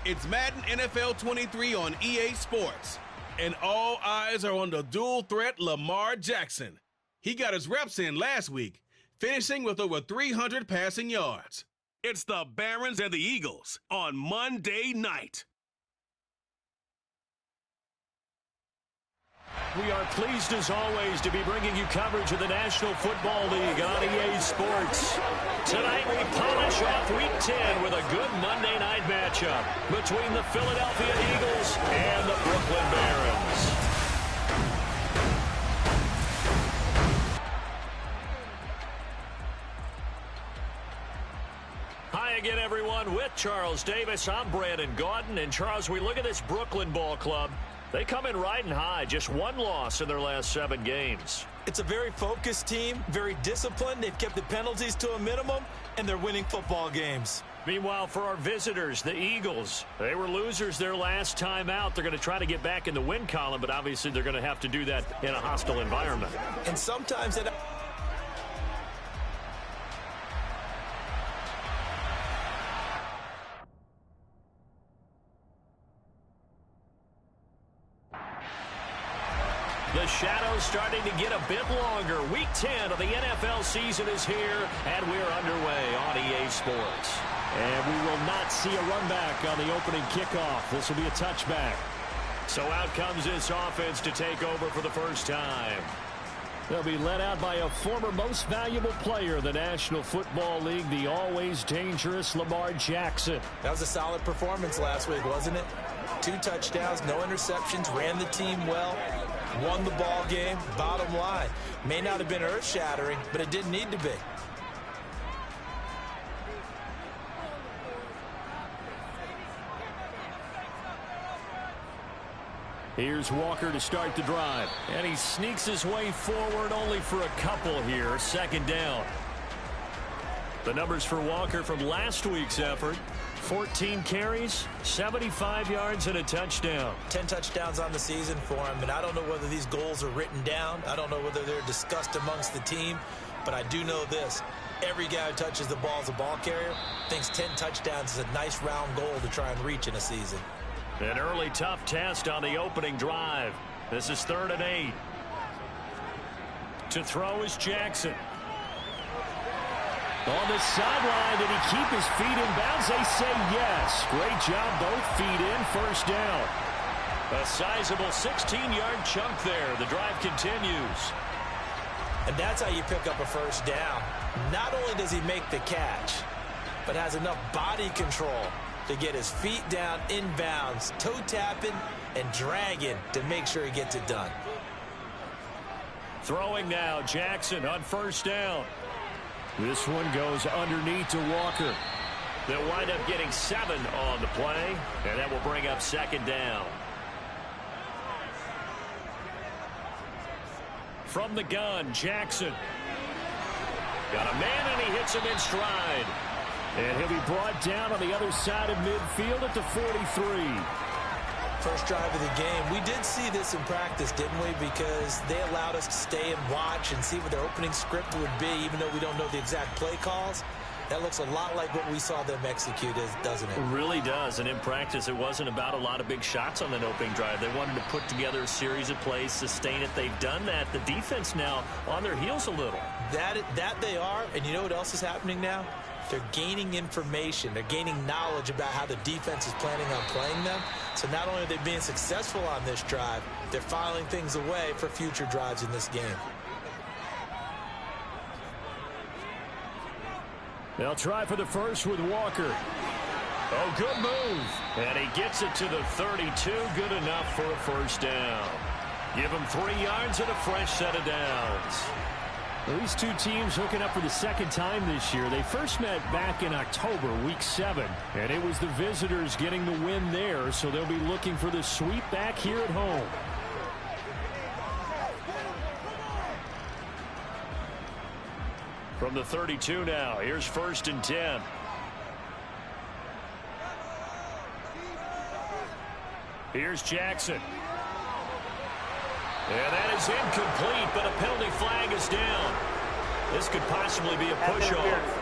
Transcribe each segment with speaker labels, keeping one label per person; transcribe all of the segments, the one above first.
Speaker 1: It's Madden NFL 23 on EA Sports. And all eyes are on the dual threat Lamar Jackson. He got his reps in last week, finishing with over 300 passing yards. It's the Barons and the Eagles on Monday night.
Speaker 2: We are pleased as always to be bringing you coverage of the National Football League on EA Sports. Tonight we polish off Week 10 with a good Monday night matchup between the Philadelphia Eagles and the Brooklyn Barons. Hi again, everyone. With Charles Davis, I'm Brandon Gaudin. And Charles, we look at this Brooklyn ball club. They come in riding high, just one loss in their last 7 games.
Speaker 3: It's a very focused team, very disciplined. They've kept the penalties to a minimum, and they're winning football games.
Speaker 2: Meanwhile, for our visitors, the Eagles, they were losers their last time out. They're going to try to get back in the win column, but obviously they're going to have to do that in a hostile environment.
Speaker 3: And sometimes that...
Speaker 2: The shadow's starting to get a bit longer. Week 10 of the NFL season is here, and we're underway on EA Sports. And we will not see a run back on the opening kickoff. This will be a touchback. So out comes this offense to take over for the first time. They'll be led out by a former most valuable player in the National Football League, the always dangerous Lamar Jackson.
Speaker 3: That was a solid performance last week, wasn't it? 2 touchdowns, no interceptions, ran the team well. Won the ball game. Bottom line, may not have been earth-shattering, but it didn't need to be.
Speaker 2: Here's Walker to start the drive. And he sneaks his way forward only for a couple here. Second down. The numbers for Walker from last week's effort. 14 carries, 75 yards, and a touchdown.
Speaker 3: 10 touchdowns on the season for him, and I don't know whether these goals are written down. I don't know whether they're discussed amongst the team, but I do know this. Every guy who touches the ball as a ball carrier thinks 10 touchdowns is a nice round goal to try and reach in a season.
Speaker 2: An early tough test on the opening drive. This is 3rd and 8. To throw is Jackson. On the sideline, did he keep his feet in bounds? They say yes. Great job, both feet in, first down. A sizable 16-yard chunk there. The drive continues.
Speaker 3: And that's how you pick up a first down. Not only does he make the catch, but has enough body control to get his feet down in bounds, toe tapping and dragging to make sure he gets it done.
Speaker 2: Throwing now, Jackson on first down. This one goes underneath to Walker. They'll wind up getting 7 on the play, and that will bring up second down. From the gun, Jackson. Got a man, and he hits him in stride. And he'll be brought down on the other side of midfield at the 43.
Speaker 3: First drive of the game. We did see this in practice, didn't we? Because they allowed us to stay and watch and see what their opening script would be, even though we don't know the exact play calls. That looks a lot like what we saw them execute, doesn't it?
Speaker 2: It really does. And in practice, it wasn't about a lot of big shots on that opening drive. They wanted to put together a series of plays, sustain it. They've done that. The defense now on their heels a little.
Speaker 3: That they are. And you know what else is happening now? They're gaining information. They're gaining knowledge about how the defense is planning on playing them. So not only are they being successful on this drive, they're filing things away for future drives in this game.
Speaker 2: They'll try for the first with Walker. Oh, good move. And he gets it to the 32. Good enough for a first down. Give him 3 yards and a fresh set of downs. Well, these two teams hooking up for the second time this year. They first met back in October, week 7, and it was the visitors getting the win there, so they'll be looking for the sweep back here at home. From the 32 now, here's 1st and 10. Here's Jackson. And that is incomplete, but a penalty flag is down. This could possibly be a push-off.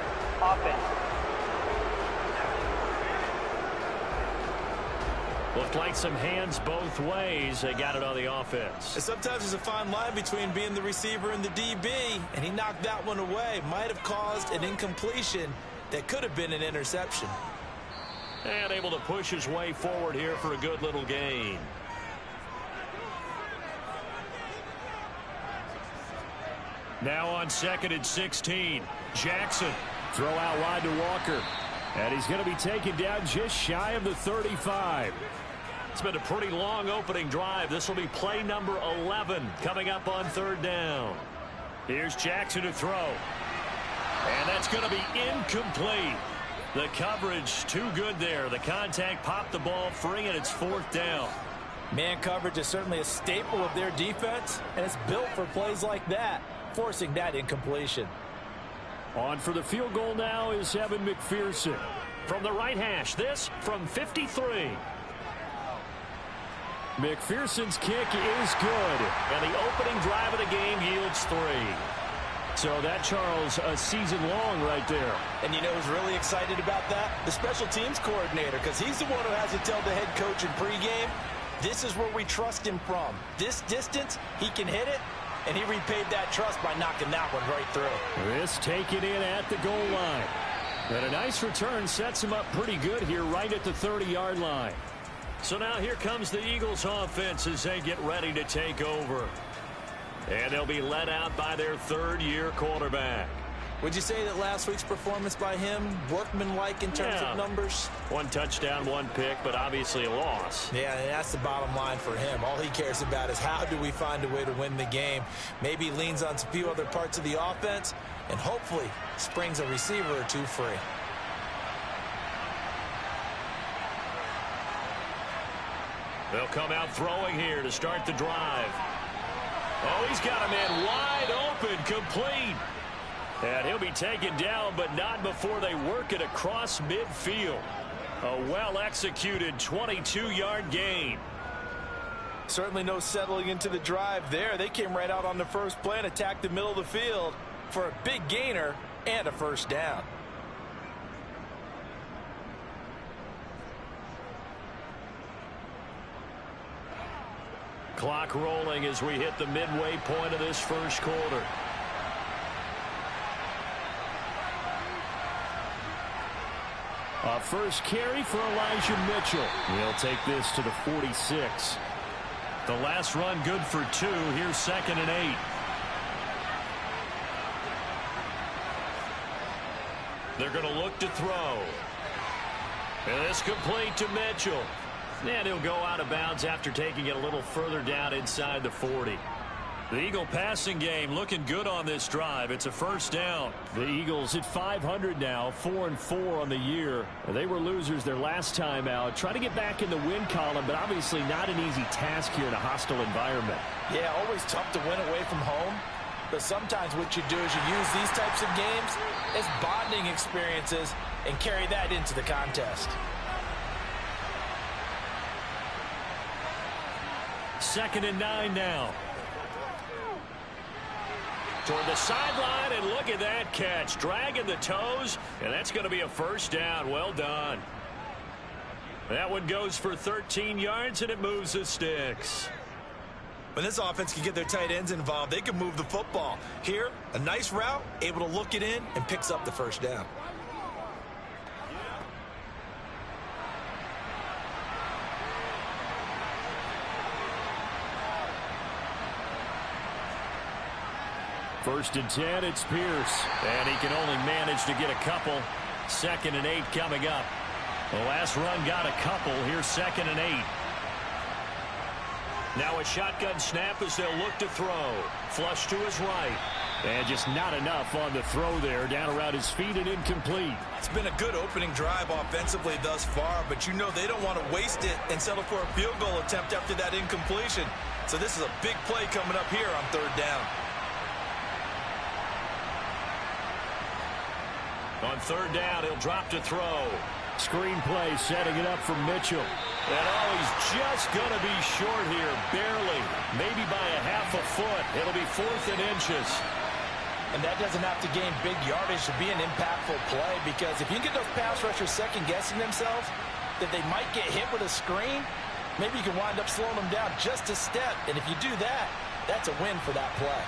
Speaker 2: Looked like some hands both ways. They got it on the offense.
Speaker 3: And sometimes there's a fine line between being the receiver and the DB, and he knocked that one away. Might have caused an incompletion that could have been an interception.
Speaker 2: And able to push his way forward here for a good little gain. Now on 2nd and 16. Jackson. Throw out wide to Walker. And he's going to be taken down just shy of the 35. It's been a pretty long opening drive. This will be play number 11 coming up on 3rd down. Here's Jackson to throw. And that's going to be incomplete. The coverage too good there. The contact popped the ball free, and it's 4th down.
Speaker 3: Man coverage is certainly a staple of their defense, and it's built for plays like that, forcing that incompletion.
Speaker 2: On for the field goal now is Evan McPherson. From the right hash, this from 53. McPherson's kick is good. And the opening drive of the game yields 3. So that, Charles, a season long right there.
Speaker 3: And you know who's really excited about that? The special teams coordinator, because he's the one who has to tell the head coach in pregame, this is where we trust him from. This distance, he can hit it, and he repaid that trust by knocking that one right through.
Speaker 2: This taken in at the goal line. And a nice return sets him up pretty good here right at the 30-yard line. So now here comes the Eagles offense as they get ready to take over. And they'll be led out by their 3rd-year quarterback.
Speaker 3: Would you say that last week's performance by him, workmanlike in terms of numbers?
Speaker 2: 1 touchdown, 1 pick, but obviously a loss.
Speaker 3: Yeah, and that's the bottom line for him. All he cares about is how do we find a way to win the game. Maybe he leans on a few other parts of the offense and hopefully springs a receiver or 2 free.
Speaker 2: They'll come out throwing here to start the drive. Oh, he's got a man wide open, complete. And he'll be taken down, but not before they work it across midfield. A well-executed 22-yard gain.
Speaker 3: Certainly no settling into the drive there. They came right out on the first play and attacked the middle of the field for a big gainer and a 1st down.
Speaker 2: Clock rolling as we hit the midway point of this 1st quarter. A first carry for Elijah Mitchell. He'll take this to the 46. The last run good for 2. Here's 2nd and 8. They're going to look to throw. And this complete to Mitchell. And he'll go out of bounds after taking it a little further down inside the 40. The Eagle passing game looking good on this drive. It's a 1st down. The Eagles at 500 now, 4-4 on the year. They were losers their last time out. Trying to get back in the win column, but obviously not an easy task here in a hostile environment.
Speaker 3: Yeah, always tough to win away from home. But sometimes what you do is you use these types of games as bonding experiences and carry that into the contest.
Speaker 2: 2nd and 9 now. Toward the sideline, and look at that catch. Dragging the toes, and that's going to be a 1st down. Well done. That one goes for 13 yards, and it moves the sticks.
Speaker 3: When this offense can get their tight ends involved, they can move the football. Here, a nice route, able to look it in, and picks up the 1st down.
Speaker 2: First and 10, it's Pierce. And he can only manage to get a couple. 2nd and 8 coming up. The last run got a couple. Here's 2nd and 8. Now a shotgun snap as they'll look to throw. Flush to his right. And just not enough on the throw there. Down around his feet and incomplete.
Speaker 3: It's been a good opening drive offensively thus far, but you know they don't want to waste it and settle for a field goal attempt after that incompletion. So this is a big play coming up here on 3rd down.
Speaker 2: On 3rd down, he'll drop to throw. Screen play setting it up for Mitchell. And he's just going to be short here, barely. Maybe by a half a foot. It'll be 4th and inches.
Speaker 3: And that doesn't have to gain big yardage to be an impactful play, because if you can get those pass rushers second-guessing themselves, that they might get hit with a screen, maybe you can wind up slowing them down just a step. And if you do that, that's a win for that play.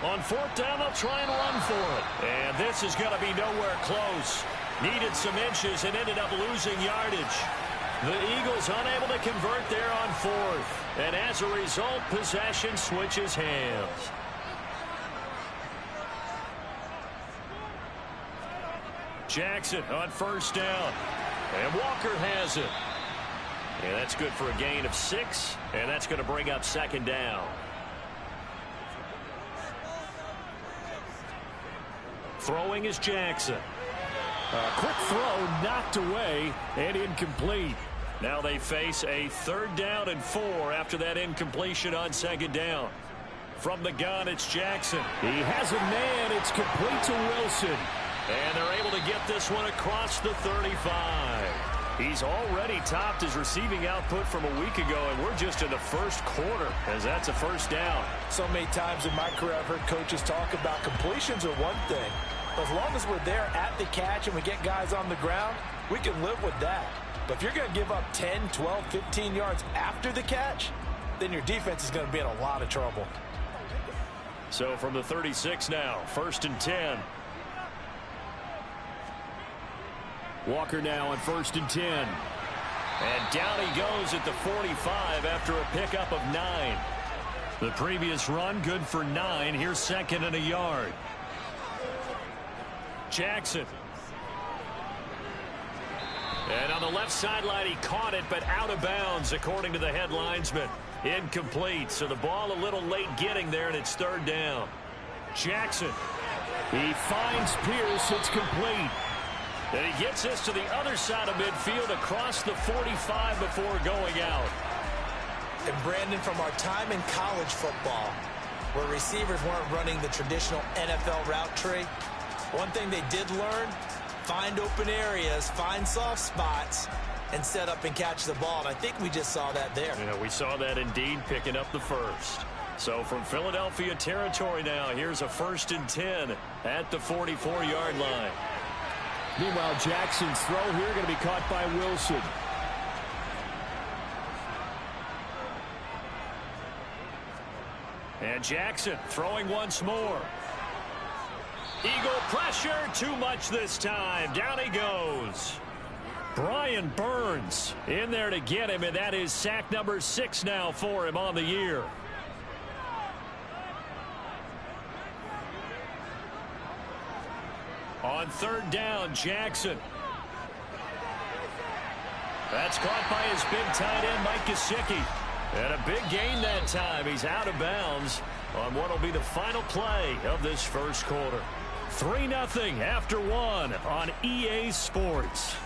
Speaker 2: On fourth down, they'll try and run for it. And this is going to be nowhere close. Needed some inches and ended up losing yardage. The Eagles unable to convert there on fourth. And as a result, possession switches hands. Jackson on first down. And Walker has it. And that's good for a gain of 6. And that's going to bring up second down. Throwing is Jackson. A quick throw knocked away and incomplete. Now they face a 3rd down and 4 after that incompletion on second down. From the gun, it's Jackson. He has a man. It's complete to Wilson. And they're able to get this one across the 35. He's already topped his receiving output from a week ago, and we're just in the first quarter as that's a first down.
Speaker 3: So many times in my career I've heard coaches talk about completions are one thing. As long as we're there at the catch and we get guys on the ground, we can live with that. But if you're going to give up 10, 12, 15 yards after the catch, then your defense is going to be in a lot of trouble.
Speaker 2: So from the 36 now, 1st and 10. Walker now on 1st and 10. And down he goes at the 45 after a pickup of 9. The previous run good for 9. Here's 2nd and a yard. Jackson. And on the left sideline, he caught it, but out of bounds, according to the head linesman. Incomplete, so the ball a little late getting there, and it's 3rd down. Jackson. He finds Pierce. It's complete. And he gets this to the other side of midfield across the 45 before going out.
Speaker 3: And Brandon, from our time in college football, where receivers weren't running the traditional NFL route tree, one thing they did learn, find open areas, find soft spots, and set up and catch the ball. And I think we just saw that there.
Speaker 2: Yeah, we saw that indeed, picking up the first. So from Philadelphia territory now, here's a 1st and 10 at the 44-yard line. Meanwhile, Jackson's throw here going to be caught by Wilson. And Jackson throwing once more. Eagle pressure, too much this time. Down he goes. Brian Burns in there to get him, and that is sack number 6 now for him on the year. On 3rd down, Jackson. That's caught by his big tight end, Mike Gesicki. And a big gain that time. He's out of bounds on what will be the final play of this first quarter. 3-0 after 1 on EA Sports.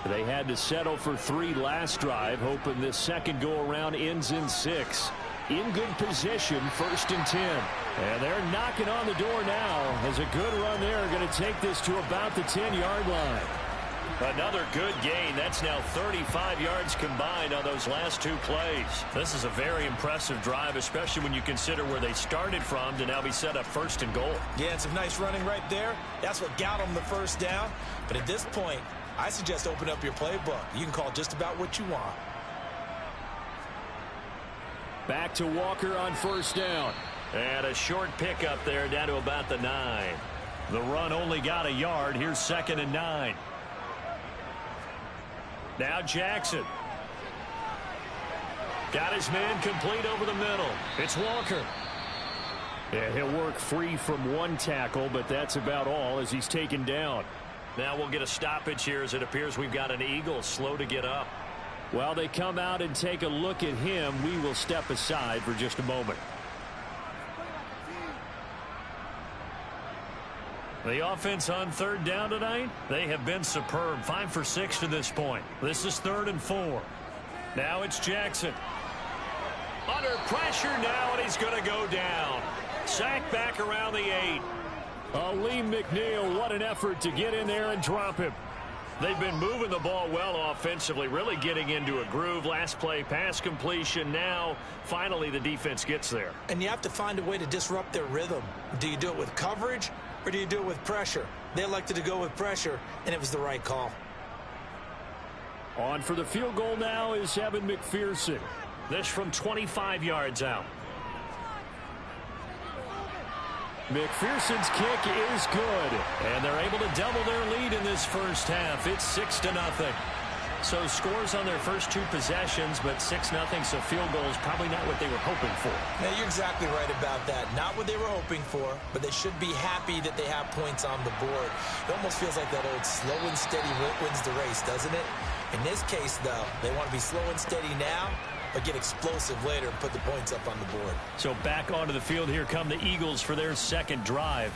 Speaker 2: They had to settle for 3 last drive, hoping this second go-around ends in 6. In good position, 1st and 10. And they're knocking on the door now as a good run there going to take this to about the 10-yard line. Another good gain. That's now 35 yards combined on those last 2 plays. This is a very impressive drive, especially when you consider where they started from to now be set up 1st and goal.
Speaker 3: Yeah, and some nice running right there. That's what got them the first down. But at this point, I suggest open up your playbook. You can call just about what you want.
Speaker 2: Back to Walker on 1st down. And a short pickup there down to about the 9. The run only got a yard. Here's 2nd and 9. Now Jackson. Got his man complete over the middle. It's Walker. Yeah, he'll work free from 1 tackle, but that's about all as he's taken down. Now we'll get a stoppage here as it appears we've got an Eagle slow to get up. While they come out and take a look at him, we will step aside for just a moment. The offense on 3rd down tonight, they have been superb. 5 for 6 to this point. This is 3rd and 4. Now it's Jackson. Under pressure now, and he's going to go down. Sacked back around the 8. Aleem McNeil, what an effort to get in there and drop him. They've been moving the ball well offensively, really getting into a groove. Last play, pass completion. Now, finally, the defense gets there.
Speaker 3: And you have to find a way to disrupt their rhythm. Do you do it with coverage or do you do it with pressure? They elected to go with pressure, and it was the right call.
Speaker 2: On for the field goal now is Evan McPherson. This from 25 yards out. McPherson's kick is good, and they're able to double their lead in this first half. It's 6-0. So scores on their first two possessions, but 6-0, so field goal is probably not what they were hoping for.
Speaker 3: Now, you're exactly right about that. Not what they were hoping for, but they should be happy that they have points on the board. It almost feels like that old slow and steady wins the race, doesn't it? In this case, though, they want to be slow and steady now, but get explosive later and put the points up on the board.
Speaker 2: So back onto the field, here come the Eagles for their second drive.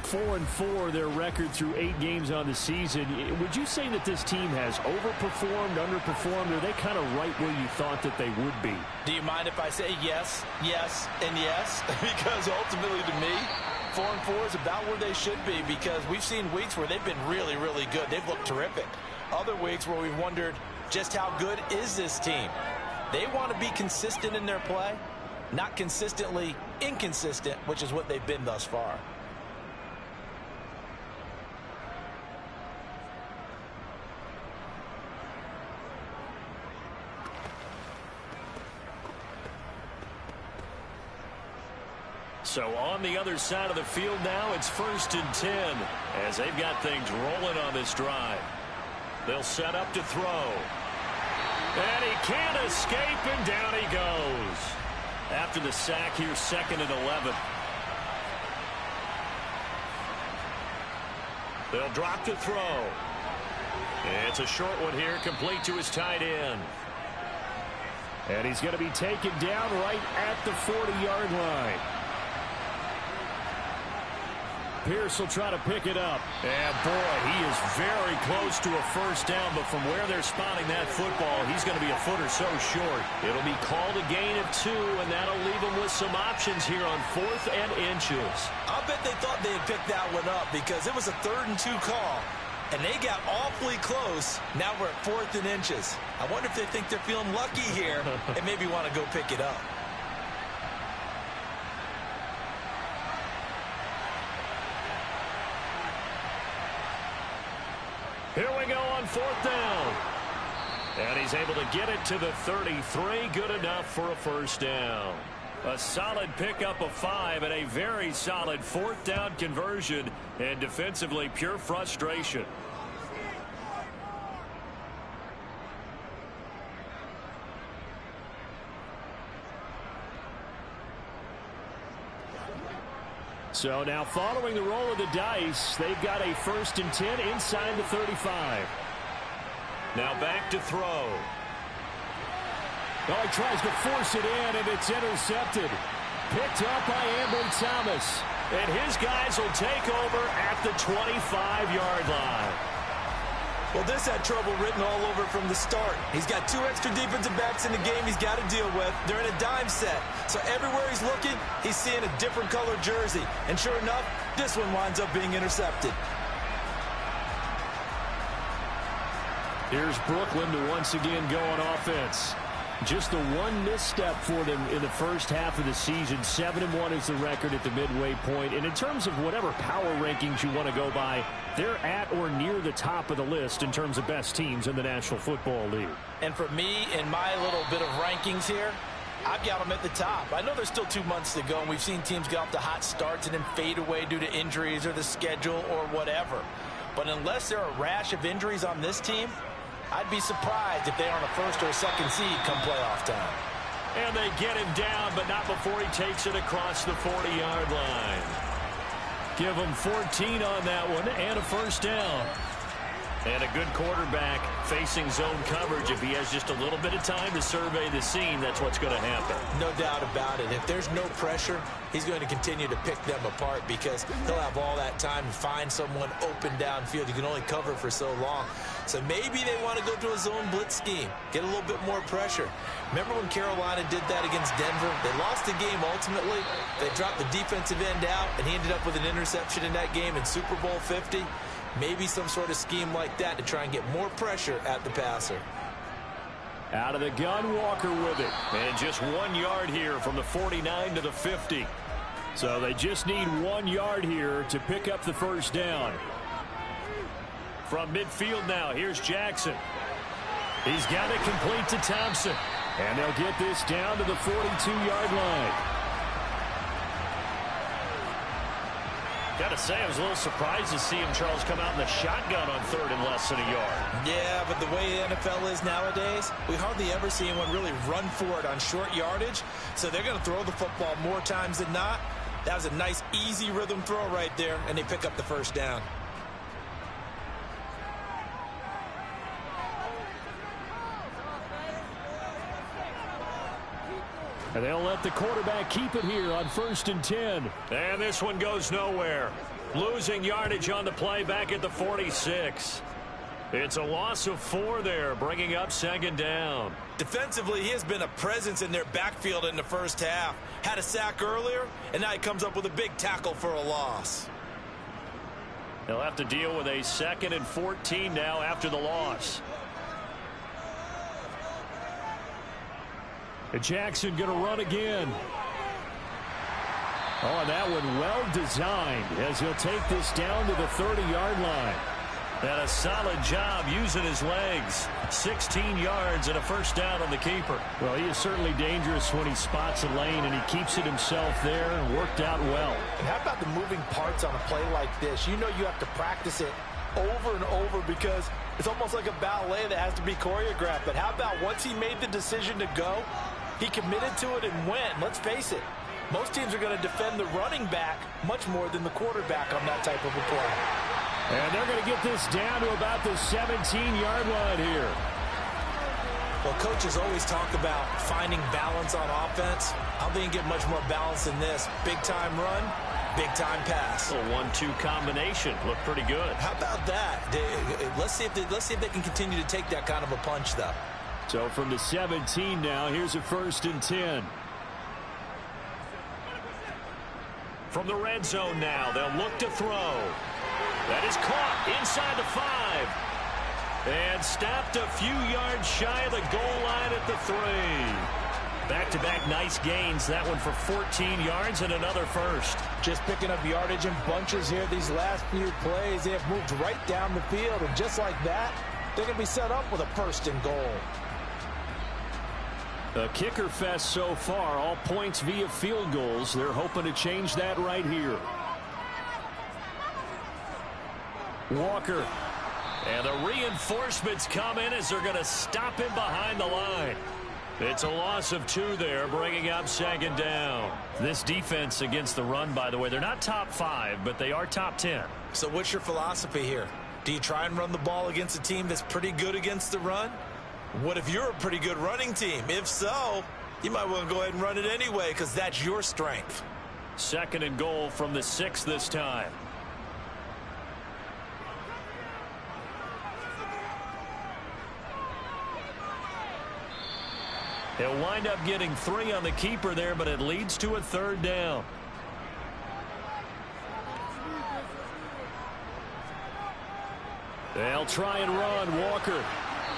Speaker 2: 4-4 their record through 8 games on the season. Would you say that this team has overperformed, underperformed, or are they kind of right where you thought that they would be?
Speaker 3: Do you mind if I say yes, yes, and yes? Because ultimately to me, 4-4 is about where they should be, because we've seen weeks where they've been really, really good. They've looked terrific. Other weeks where we've wondered just how good is this team. They want to be consistent in their play, not consistently inconsistent, which is what they've been thus far.
Speaker 2: So on the other side of the field now, it's 1st and 10 as they've got things rolling on this drive. They'll set up to throw. And he can't escape, and down he goes. After the sack here, 2nd and 11. They'll drop to throw. It's a short one here, complete to his tight end. And he's going to be taken down right at the 40-yard line. Pierce will try to pick it up. And, boy, he is very close to a first down, but from where they're spotting that football, he's going to be a foot or so short. It'll be called a gain of 2, and that'll leave him with some options here on 4th and inches.
Speaker 3: I'll bet they thought they had picked that one up because it was a 3rd and 2 call, and they got awfully close. Now we're at 4th and inches. I wonder if they think they're feeling lucky here and maybe want to go pick it up.
Speaker 2: Here we go on 4th down. And he's able to get it to the 33. Good enough for a first down. A solid pickup of 5 and a very solid 4th down conversion. And defensively, pure frustration. So now following the roll of the dice, they've got a 1st and 10 inside the 35. Now back to throw. Oh, he tries to force it in, and it's intercepted. Picked up by Ambry Thomas. And his guys will take over at the 25-yard line.
Speaker 3: Well, this had trouble written all over from the start. He's got 2 extra defensive backs in the game he's got to deal with. They're in a dime set. So everywhere he's looking, he's seeing a different color jersey. And sure enough, this one winds up being intercepted.
Speaker 2: Here's Brooklyn to once again go on offense. Just the one misstep for them in the first half of the season. 7-1 is the record at the midway point. And in terms of whatever power rankings you want to go by, they're at or near the top of the list in terms of best teams in the National Football League.
Speaker 3: And for me, in my little bit of rankings here, I've got them at the top. I know there's still 2 months to go, and we've seen teams get off to hot starts and then fade away due to injuries or the schedule or whatever. But unless there are a rash of injuries on this team, I'd be surprised if they aren't a 1st or a 2nd seed come playoff time.
Speaker 2: And they get him down, but not before he takes it across the 40-yard line. Give him 14 on that one and a first down. And a good quarterback facing zone coverage. If he has just a little bit of time to survey the scene, that's what's going to happen.
Speaker 3: No doubt about it. If there's no pressure, he's going to continue to pick them apart because he'll have all that time to find someone open downfield. You can only cover for so long. So maybe they want to go to a zone blitz scheme, get a little bit more pressure. Remember when Carolina did that against Denver? They lost the game ultimately. They dropped the defensive end out, and he ended up with an interception in that game in Super Bowl 50. Maybe some sort of scheme like that to try and get more pressure at the passer.
Speaker 2: Out of the gun, Walker with it. And just 1 yard here from the 49 to the 50. So they just need 1 yard here to pick up the first down. From midfield now, here's Jackson. He's got it complete to Thompson. And they'll get this down to the 42-yard line. Got to say, I was a little surprised to see him, Charles, come out in the shotgun on third and less than a yard.
Speaker 3: Yeah, but the way the NFL is nowadays, we hardly ever see anyone really run for it on short yardage. So they're going to throw the football more times than not. That was a nice, easy rhythm throw right there, and they pick up the first down.
Speaker 2: And they'll let the quarterback keep it here on 1st and 10. And this one goes nowhere. Losing yardage on the play back at the 46. It's a loss of 4 there, bringing up 2nd down.
Speaker 3: Defensively, he has been a presence in their backfield in the first half. Had a sack earlier, and now he comes up with a big tackle for a loss.
Speaker 2: They'll have to deal with a 2nd and 14 now after the loss. And Jackson going to run again. Oh, and that one well designed as he'll take this down to the 30-yard line. And a solid job using his legs. 16 yards and a first down on the keeper. Well, he is certainly dangerous when he spots a lane, and he keeps it himself there and worked out well.
Speaker 4: And how about the moving parts on a play like this? You know you have to practice it over and over because it's almost like a ballet that has to be choreographed. But how about once he made the decision to go, he committed to it and went. Let's face it, most teams are going to defend the running back much more than the quarterback on that type of a play.
Speaker 2: And they're going to get this down to about the 17-yard line here.
Speaker 3: Well, coaches always talk about finding balance on offense. I don't think you get much more balance than this. Big-time run, big-time pass.
Speaker 2: A 1-2 combination. Looked pretty good.
Speaker 3: How about that? Let's see if they can continue to take that kind of a punch, though.
Speaker 2: So from the 17 now, here's a 1st and 10. From the red zone now, they'll look to throw. That is caught inside the 5. And stopped a few yards shy of the goal line at the 3. Back-to-back nice gains. That one for 14 yards and another first.
Speaker 4: Just picking up yardage in bunches here these last few plays. They have moved right down the field, and just like that, they're going to be set up with a 1st and goal.
Speaker 2: A kicker fest so far, all points via field goals. They're hoping to change that right here. Walker. And the reinforcements come in as they're going to stop him behind the line. It's a loss of 2 there, bringing up 2nd down. This defense against the run, by the way, they're not top 5, but they are top 10.
Speaker 3: So what's your philosophy here? Do you try and run the ball against a team that's pretty good against the run? What if you're a pretty good running team? If so, you might want to go ahead and run it anyway because that's your strength.
Speaker 2: 2nd and goal from the 6 this time. He'll wind up getting 3 on the keeper there, but it leads to a 3rd down. They'll try and run Walker.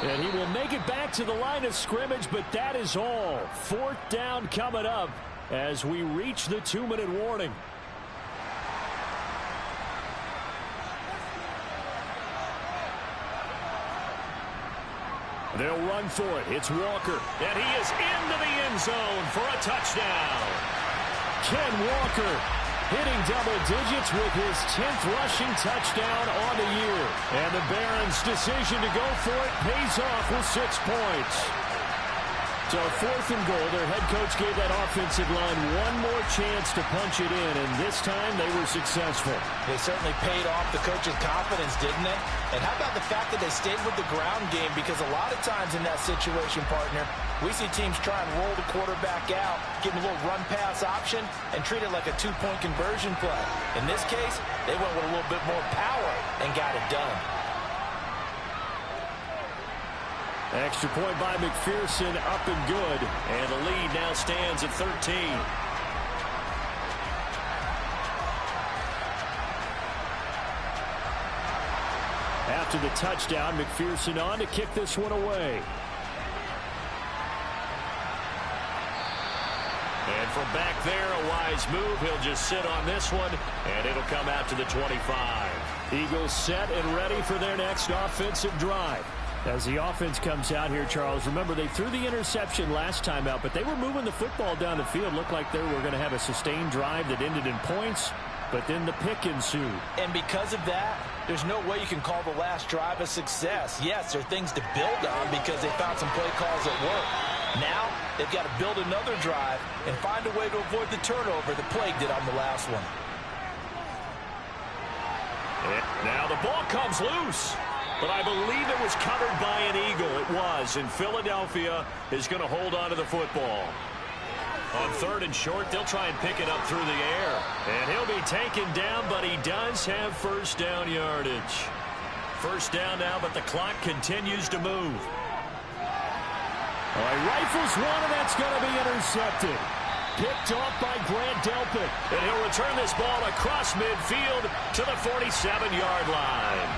Speaker 2: And he will make it back to the line of scrimmage, but that is all. 4th down coming up as we reach the 2-minute warning. They'll run for it. It's Walker. And he is into the end zone for a touchdown. Ken Walker hitting double digits with his 10th rushing touchdown on the year. And the Barons' decision to go for it pays off with 6 points. So 4th and goal, their head coach gave that offensive line one more chance to punch it in, and this time they were successful.
Speaker 4: They certainly paid off the coach's confidence, didn't they? And how about the fact that they stayed with the ground game? Because a lot of times in that situation, partner, we see teams try and roll the quarterback out, give him a little run-pass option, and treat it like a 2-point conversion play. In this case, they went with a little bit more power and got it done.
Speaker 2: Extra point by McPherson, up and good. And the lead now stands at 13. After the touchdown, McPherson on to kick this one away. And from back there, a wise move. He'll just sit on this one, and it'll come out to the 25. Eagles set and ready for their next offensive drive. As the offense comes out here, Charles, remember they threw the interception last time out, but they were moving the football down the field. Looked like they were going to have a sustained drive that ended in points, but then the pick ensued.
Speaker 3: And because of that, there's no way you can call the last drive a success. Yes, there are things to build on because they found some play calls that work. Now, they've got to build another drive and find a way to avoid the turnover the Plague did on the last one.
Speaker 2: And now the ball comes loose. But I believe it was covered by an Eagle. It was, and Philadelphia is going to hold on to the football. On 3rd and short, they'll try and pick it up through the air. And he'll be taken down, but he does have first down yardage. First down now, but the clock continues to move. All right, rifles one, and that's going to be intercepted. Picked off by Grant Delpit. And he'll return this ball across midfield to the 47-yard line.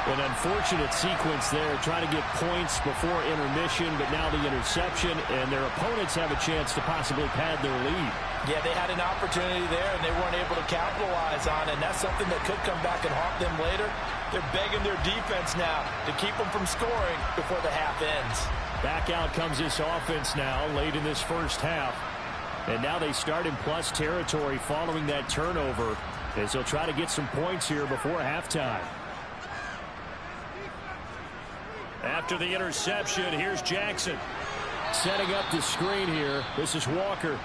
Speaker 2: An unfortunate sequence there, trying to get points before intermission, but now the interception, and their opponents have a chance to possibly pad their lead.
Speaker 3: Yeah, they had an opportunity there, and they weren't able to capitalize on it, and that's something that could come back and haunt them later. They're begging their defense now to keep them from scoring before the half ends.
Speaker 2: Back out comes this offense now, late in this first half. And now they start in plus territory following that turnover, as they'll try to get some points here before halftime. After the interception, here's Jackson. Setting up the screen here. This is Walker.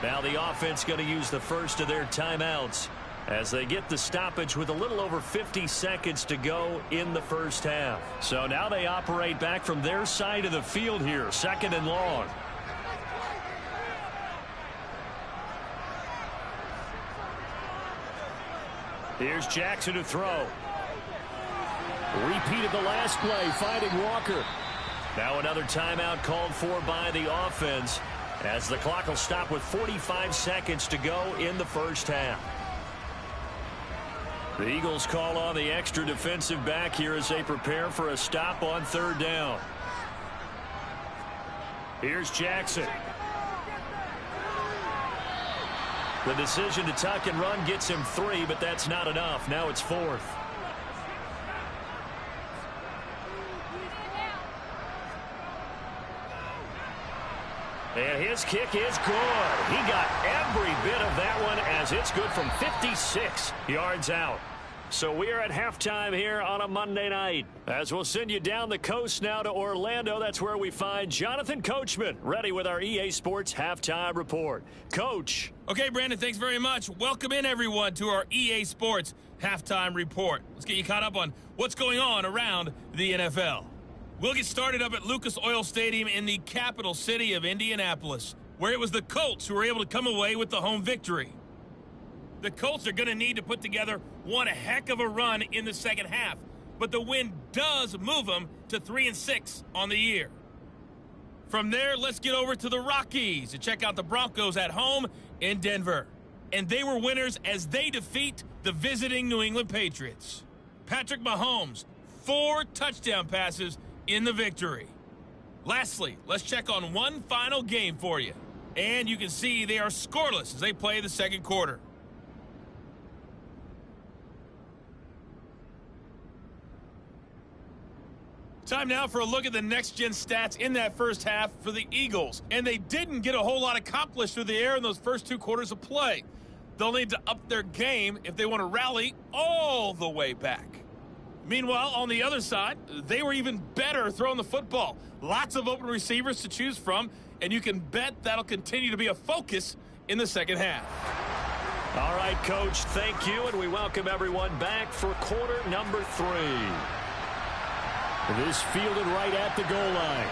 Speaker 2: Now the offense going to use the first of their timeouts as they get the stoppage with a little over 50 seconds to go in the first half. So now they operate back from their side of the field here, 2nd and long. Here's Jackson to throw. Repeated the last play, finding Walker. Now another timeout called for by the offense as the clock will stop with 45 seconds to go in the first half. The Eagles call on the extra defensive back here as they prepare for a stop on 3rd down. Here's Jackson. The decision to tuck and run gets him 3, but that's not enough. Now it's 4th. And his kick is good. He got every bit of that one as it's good from 56 yards out. So we are at halftime here on a Monday night. As we'll send you down the coast now to Orlando. That's where we find Jonathan Coachman ready with our EA Sports Halftime Report. Coach.
Speaker 5: Okay, Brandon, thanks very much. Welcome in, everyone, to our EA Sports Halftime Report. Let's get you caught up on what's going on around the NFL. We'll get started up at Lucas Oil Stadium in the capital city of Indianapolis, where it was the Colts who were able to come away with the home victory. The Colts are going to need to put together one heck of a run in the second half, but the win does move them to 3-6 on the year. From there, let's get over to the Rockies to check out the Broncos at home in Denver. And they were winners as they defeat the visiting New England Patriots. Patrick Mahomes, 4 touchdown passes in the victory. Lastly, let's check on one final game for you. And you can see they are scoreless as they play the second quarter. Time now for a look at the next-gen stats in that first half for the Eagles. And they didn't get a whole lot accomplished through the air in those first 2 quarters of play. They'll need to up their game if they want to rally all the way back. Meanwhile, on the other side, they were even better throwing the football. Lots of open receivers to choose from, and you can bet that'll continue to be a focus in the second half.
Speaker 2: All right, Coach, thank you, and we welcome everyone back for quarter number 3. This fielded right at the goal line.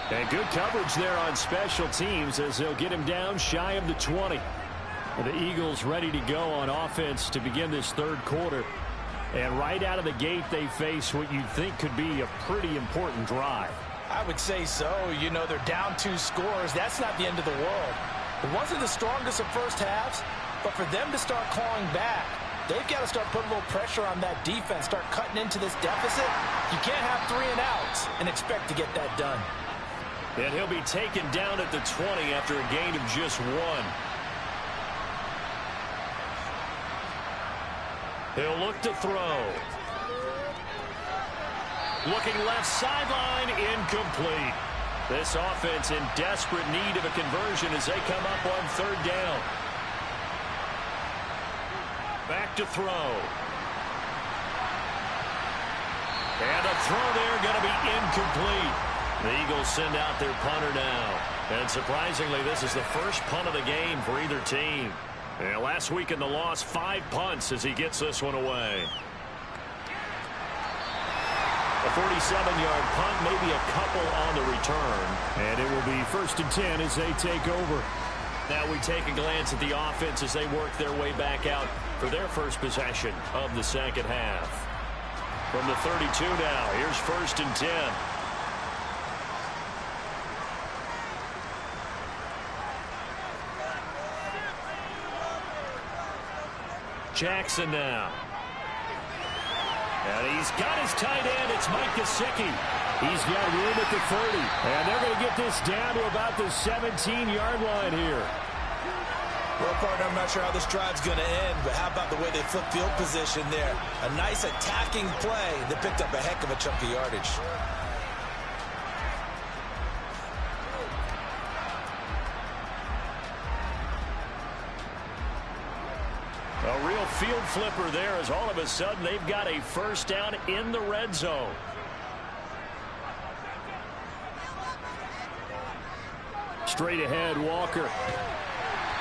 Speaker 2: And good coverage there on special teams as they'll get him down shy of the 20. The Eagles ready to go on offense to begin this third quarter. And right out of the gate, they face what you'd think could be a pretty important drive.
Speaker 3: I would say so. You know, they're down 2 scores. That's not the end of the world. It wasn't the strongest of first halves, but for them to start clawing back,
Speaker 4: they've got to start putting a little pressure on that defense, start cutting into this deficit. You can't have 3 and outs and expect to get that done.
Speaker 2: And he'll be taken down at the 20 after a gain of just 1. He'll look to throw. Looking left sideline, incomplete. This offense in desperate need of a conversion as they come up on 3rd down. Back to throw. And a throw there going to be incomplete. The Eagles send out their punter now. And surprisingly, this is the first punt of the game for either team. And last week in the loss, 5 punts as he gets this one away. A 47-yard punt, maybe a couple on the return. And it will be 1st and 10 as they take over. Now we take a glance at the offense as they work their way back out for their first possession of the second half. From the 32 now, here's 1st and 10. Jackson now. And he's got his tight end. It's Mike Gesicki. He's got room at the 30. And they're going to get this down to about the 17-yard line here.
Speaker 4: Well, partner, I'm not sure how this drive's going to end, but how about the way they flip field position there? A nice attacking play that picked up a heck of a chunk of yardage.
Speaker 2: A real field flipper there as all of a sudden they've got a first down in the red zone. Straight ahead, Walker.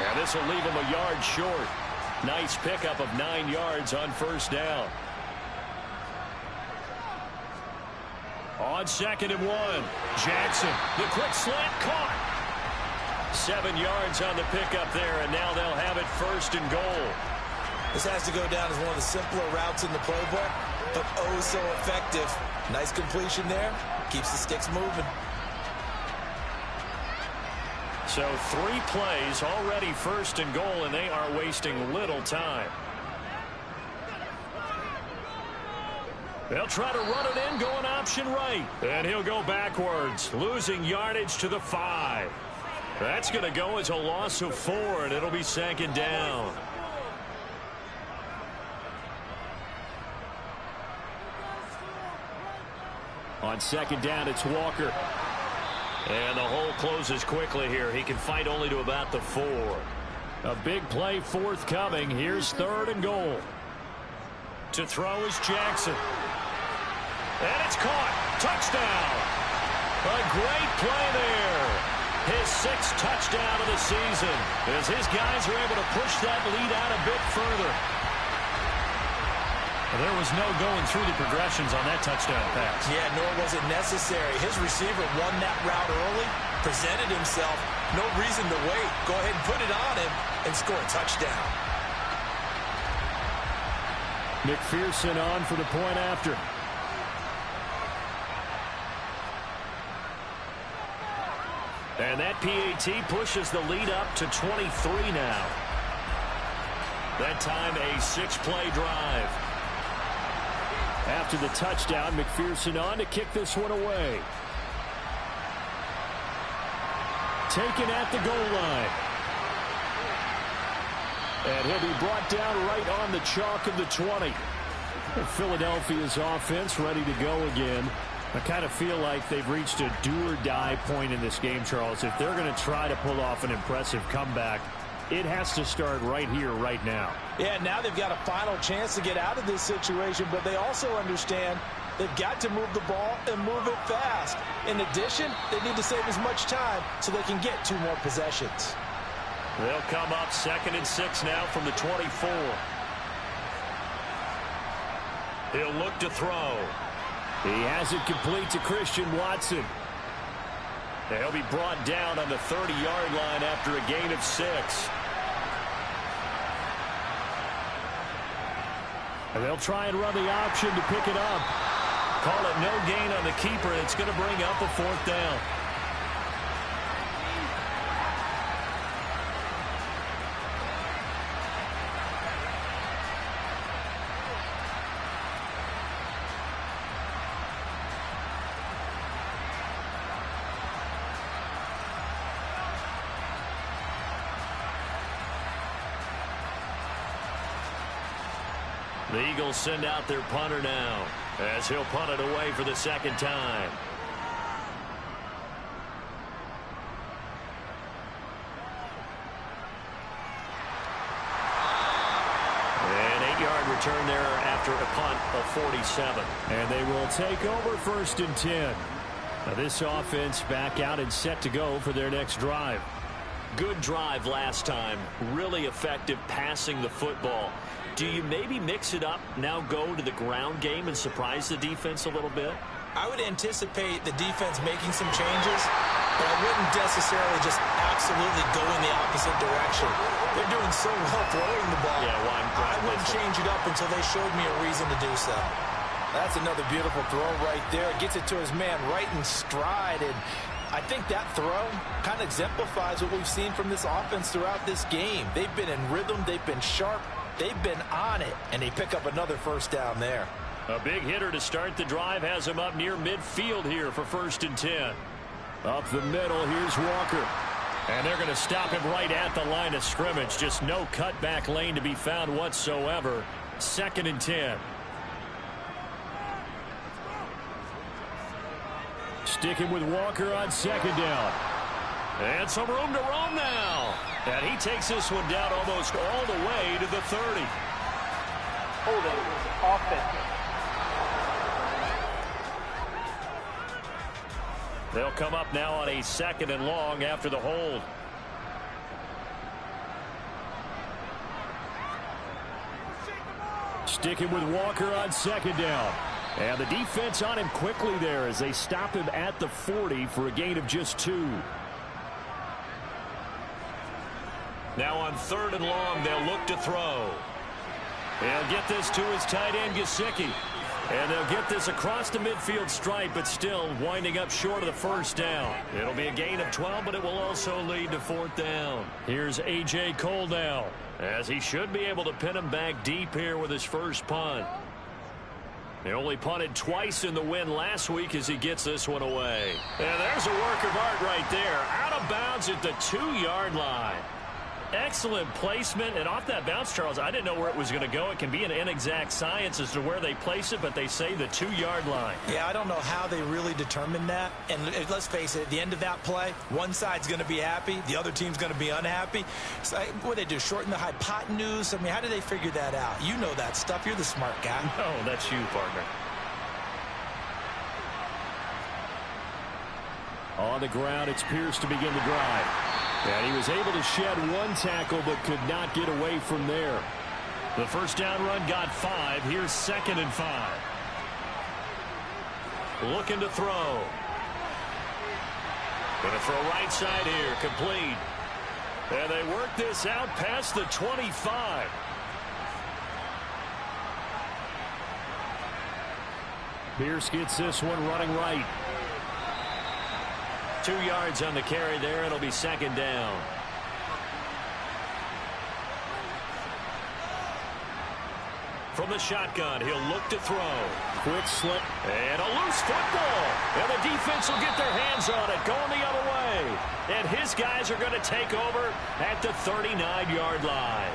Speaker 2: And this will leave him a yard short. Nice pickup of 9 yards on first down. On 2nd and 1. Jackson, the quick slant caught. 7 yards on the pickup there, and now they'll have it 1st and goal.
Speaker 4: This has to go down as one of the simpler routes in the playbook, but oh so effective. Nice completion there. Keeps the sticks moving.
Speaker 2: So 3 plays, already 1st and goal, and they are wasting little time. They'll try to run it in, going option right. And he'll go backwards, losing yardage to the 5. That's going to go as a loss of 4, and it'll be 2nd down. On 2nd down, it's Walker. And the hole closes quickly here. He can fight only to about the 4. A big play forthcoming. Here's 3rd and goal. To throw is Jackson. And it's caught. Touchdown. A great play there. His 6th touchdown of the season as his guys are able to push that lead out a bit further.
Speaker 5: Well, there was no going through the progressions on that touchdown pass.
Speaker 4: Yeah, nor was it necessary. His receiver won that route early, presented himself. No reason to wait. Go ahead and put it on him and score a touchdown.
Speaker 2: McPherson on for the point after. And that PAT pushes the lead up to 23 now. That time a 6-play drive. After the touchdown, McPherson on to kick this one away. Taken at the goal line. And he'll be brought down right on the chalk of the 20. Philadelphia's offense ready to go again. I kind of feel like they've reached a do-or-die point in this game, Charles. If they're going to try to pull off an impressive comeback, it has to start right here, right now.
Speaker 4: Yeah, now they've got a final chance to get out of this situation, but they also understand they've got to move the ball and move it fast. In addition, they need to save as much time so they can get 2 more possessions.
Speaker 2: They'll come up 2nd and 6 now from the 24. He'll look to throw. He has it complete to Christian Watson. He'll be brought down on the 30-yard line after a gain of 6. And they'll try and run the option to pick it up. Call it no gain on the keeper, and it's going to bring up a 4th down. The Eagles send out their punter now as he'll punt it away for the second time. An 8-yard return there after a punt of 47.
Speaker 6: And they will take over 1st and 10. Now this offense back out and set to go for their next drive.
Speaker 2: Good drive last time. Really effective passing the football. Do you maybe mix it up, now go to the ground game and surprise the defense a little bit?
Speaker 3: I would anticipate the defense making some changes, but I wouldn't necessarily just absolutely go in the opposite direction. They're doing so well throwing the ball.
Speaker 2: Yeah, well,
Speaker 3: I wouldn't change it up until they showed me a reason to do so.
Speaker 4: That's another beautiful throw right there. Gets it to his man right in stride. And I think that throw kind of exemplifies what we've seen from this offense throughout this game. They've been in rhythm. They've been sharp. They've been on it. And they pick up another first down there.
Speaker 2: A big hitter to start the drive has him up near midfield here for 1st and 10.
Speaker 6: Up the middle, here's Walker.
Speaker 2: And they're going to stop him right at the line of scrimmage. Just no cutback lane to be found whatsoever. 2nd and 10.
Speaker 6: Sticking with Walker on 2nd down.
Speaker 2: And some room to roam now. And he takes this one down almost all the way to the 30.
Speaker 7: Holding offense.
Speaker 2: They'll come up now on a 2nd and long after the hold.
Speaker 6: Sticking with Walker on 2nd down. And the defense on him quickly there as they stop him at the 40 for a gain of just 2.
Speaker 2: Now on 3rd and long, they'll look to throw. They'll get this to his tight end, Gesicki. And they'll get this across the midfield stripe, but still winding up short of the first down. It'll be a gain of 12, but it will also lead to 4th down.
Speaker 6: Here's A.J. Cole now,
Speaker 2: as he should be able to pin him back deep here with his first punt. They only punted twice in the win last week as he gets this one away. And there's a work of art right there. Out of bounds at the 2-yard line. Excellent placement, and off that bounce, Charles, I didn't know where it was going to go. It can be an inexact science as to where they place it, but they say the 2-yard line.
Speaker 3: Yeah, I don't know how they really determined that. And let's face it, at the end of that play, one side's going to be happy, the other team's going to be unhappy. It's like, what do they do, shorten the hypotenuse? I mean, how do they figure that out? You know that stuff. You're the smart guy.
Speaker 2: No, that's you, partner.
Speaker 6: On the ground, it's Pierce to begin the drive. And he was able to shed one tackle, but could not get away from there.
Speaker 2: The first down run got 5. Here's 2nd and 5. Looking to throw. Going to throw right side here. Complete. And they work this out past the 25.
Speaker 6: Pierce gets this one running right.
Speaker 2: 2 yards on the carry there. It'll be 2nd down. From the shotgun, he'll look to throw.
Speaker 6: Quick slip.
Speaker 2: And a loose football. And the defense will get their hands on it, going the other way. And his guys are going to take over at the 39-yard line.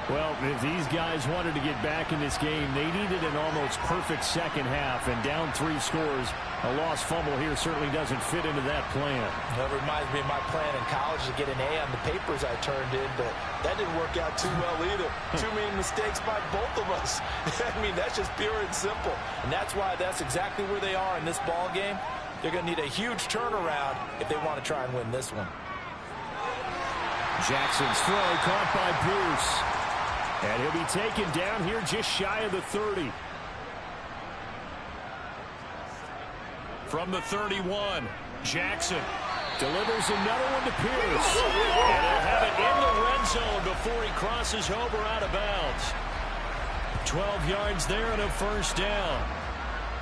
Speaker 6: Well, if these guys wanted to get back in this game, they needed an almost perfect second half, and down 3 scores. A lost fumble here certainly doesn't fit into that plan.
Speaker 3: That reminds me of my plan in college to get an A on the papers I turned in, but that didn't work out too well either. Too many mistakes by both of us. I mean, that's just pure and simple. And that's why that's exactly where they are in this ball game. They're going to need a huge turnaround if they want to try and win this one.
Speaker 6: Jackson's throw caught by Pierce. And he'll be taken down here just shy of the 30.
Speaker 2: From the 31, Jackson
Speaker 6: delivers another one to Pierce.
Speaker 2: And he'll have it in the red zone before he crosses over out of bounds. 12 yards there and a first down.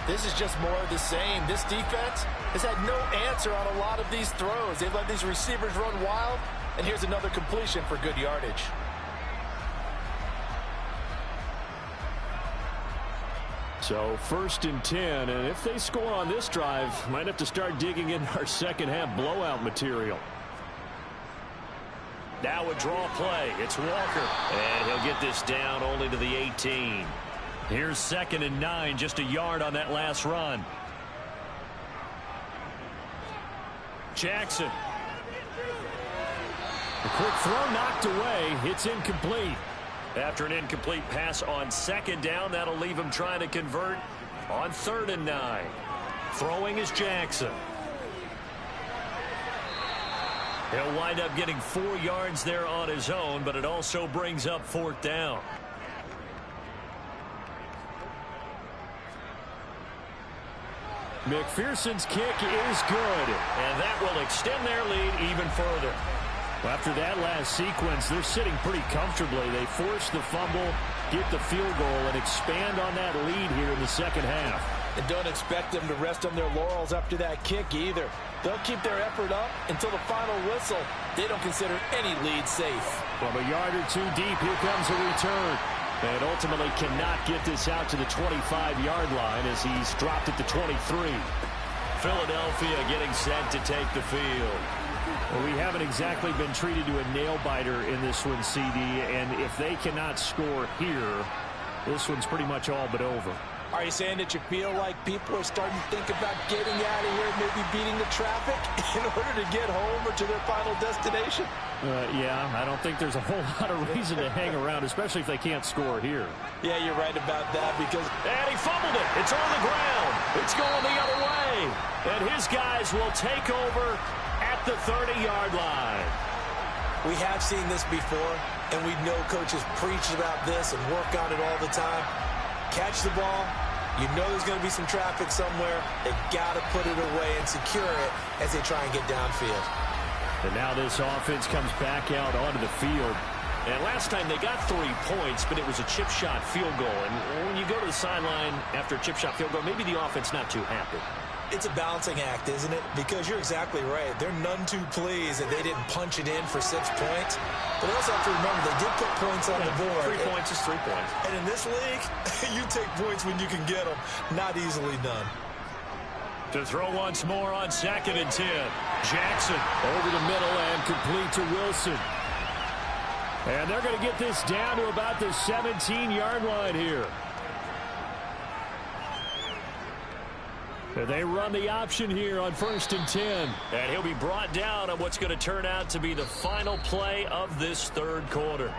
Speaker 4: This is just more of the same. This defense has had no answer on a lot of these throws. They've let these receivers run wild, and here's another completion for good yardage.
Speaker 6: So 1st and 10, and if they score on this drive, might have to start digging in our second half blowout material.
Speaker 2: Now a draw play. It's Walker. And he'll get this down only to the 18.
Speaker 6: Here's 2nd and 9, just a yard on that last run. Jackson. A quick throw knocked away. It's incomplete. After an incomplete pass on 2nd down, that'll leave him trying to convert on 3rd and 9. Throwing is Jackson. He'll wind up getting 4 yards there on his own, but it also brings up 4th down. McPherson's kick is good, and that will extend their lead even further. Well, after that last sequence, they're sitting pretty comfortably. They force the fumble, get the field goal, and expand on that lead here in the second half.
Speaker 3: And don't expect them to rest on their laurels after that kick either. They'll keep their effort up until the final whistle. They don't consider any lead safe.
Speaker 6: From a yard or two deep, here comes a return. And ultimately cannot get this out to the 25-yard line as he's dropped it to 23. Philadelphia getting set to take the field. Well, we haven't exactly been treated to a nail-biter in this one, CD, and if they cannot score here, this one's pretty much all but over.
Speaker 3: Are you saying that you feel like people are starting to think about getting out of here, maybe beating the traffic in order to get home or to their final destination?
Speaker 6: Yeah, I don't think there's a whole lot of reason to hang around, especially if they can't score here.
Speaker 3: Yeah, you're right about that because...
Speaker 2: And he fumbled it. It's on the ground. It's going the other way. And his guys will take over at the 30-yard line.
Speaker 3: We have seen this before, and we know coaches preach about this and work on it all the time. Catch the ball. You know there's going to be some traffic somewhere. They got to put it away and secure it as they try and get downfield.
Speaker 6: And now this offense comes back out onto the field.
Speaker 2: And last time they got 3 points, but it was a chip shot field goal. And when you go to the sideline after a chip shot field goal, maybe the offense not too happy.
Speaker 3: It's a balancing act, isn't it? Because you're exactly right. They're none too pleased that they didn't punch it in for 6 points. But they also have to remember they did put points on the board.
Speaker 2: 3 points is 3 points.
Speaker 3: And in this league, you take points when you can get them. Not easily done.
Speaker 6: To throw once more on 2nd and 10. Jackson over the middle and complete to Wilson. And they're going to get this down to about the 17-yard line here. They run the option here on 1st and 10.
Speaker 2: And he'll be brought down on what's going to turn out to be the final play of this 3rd quarter.